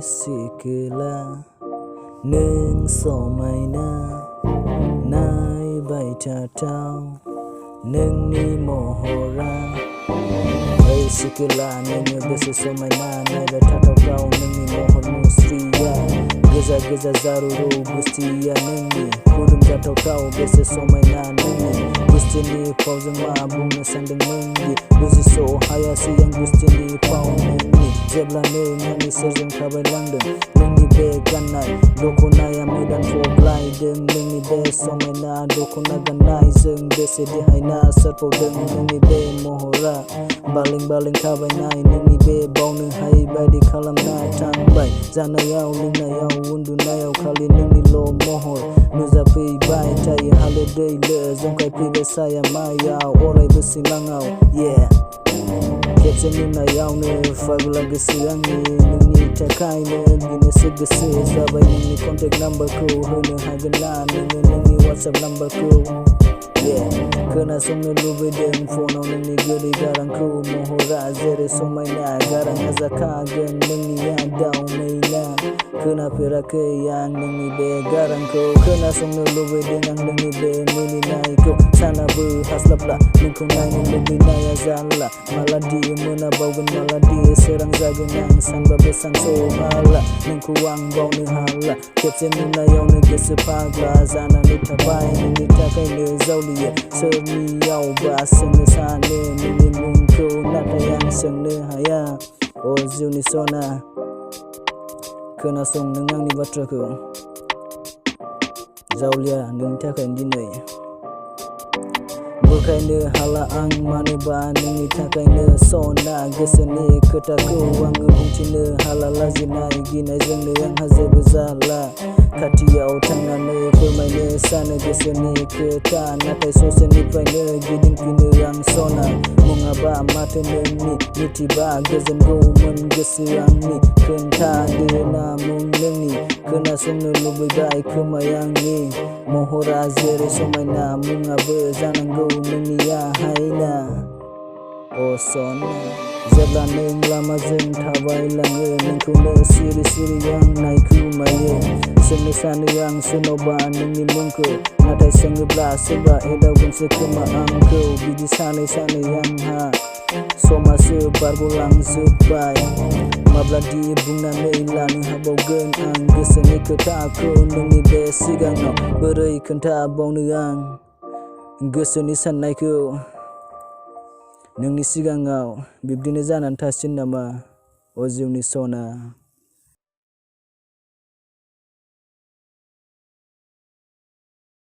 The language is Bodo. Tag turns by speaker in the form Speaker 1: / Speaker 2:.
Speaker 1: sikla nung somaina naiby tataw nungni mohora sikla nungni besi somaina naiby tataw nungni mohor musriya geza zaruru bustiya nungni kudum jataw besi somaina nungni bustini pauzang mabungna sandeng nungni buziso hayasi yang bustini pau nungni jebla nungni serjeng kabai langdeng nungni be ganai dokonaya medan foglaideng nungni be somaina dokona ganai jeng besi dihaina sarpodeng nungni be mohora baling kabai nai nungni be baunu hai badi kalamna tangbai janayaw lingnayaw undunayaw kali nungni lo mohor nuzapi bai tai halodei le jongkai pibe saya mayaw orai besi mangaw yeah Kece nungayaw ne fagula gesi angi nungni takai ne bini segesi sabai nungni contact number ko hono hagana nungni WhatsApp number ko yeah kena songno lubedeng phone nungni geri garang ko mohora zere somaina garang azakagen nungni yadaw maina kena pirake yang nungni be garang ko kena songno lubedeng ang nungni be nuni nai ko sana bu haslapla nungko nai lubi naya zalla maladi mwna baugan maladi serang zagenang sanba besan so hala nungko wang bau ne hala kece nunayaw ne gese pagla zana nitabai nuni takai ne zawliya serni yaw ba sene sane nuni mungko natayang sene haya o ziuni sona kena song nungangni batraku zawliya nuni takai dinai Bukaino hala ang maniba nungi takaino sona geseni ketaku ang bungtino hala lazina gina jengno yang hazebu zala katiyaw tangano permaino sana geseni keta natai sose niprai giding pino yang sona mungaba mateno ni nitiba gezen go mun gesi yang ni kenta dina mungnni kena songno lubai kemayang ni mohora zere somaina mungabe zananggo nungniya haina o sona jebla nung lama jeng thabai lange nungkune siri yang naiku maye sengni sanu yang senoba nungni mungko natai sengebla seba edaw gunse kema angko bidi sane yang ha soma sebarbolang zubai mabladi bungna neilanu habaugen ang geseni ketako nungni be sigangaw berai kenta baunu ang geseni sannaiko nungni sigangaw bibdino janan tasin nama o jiwni sona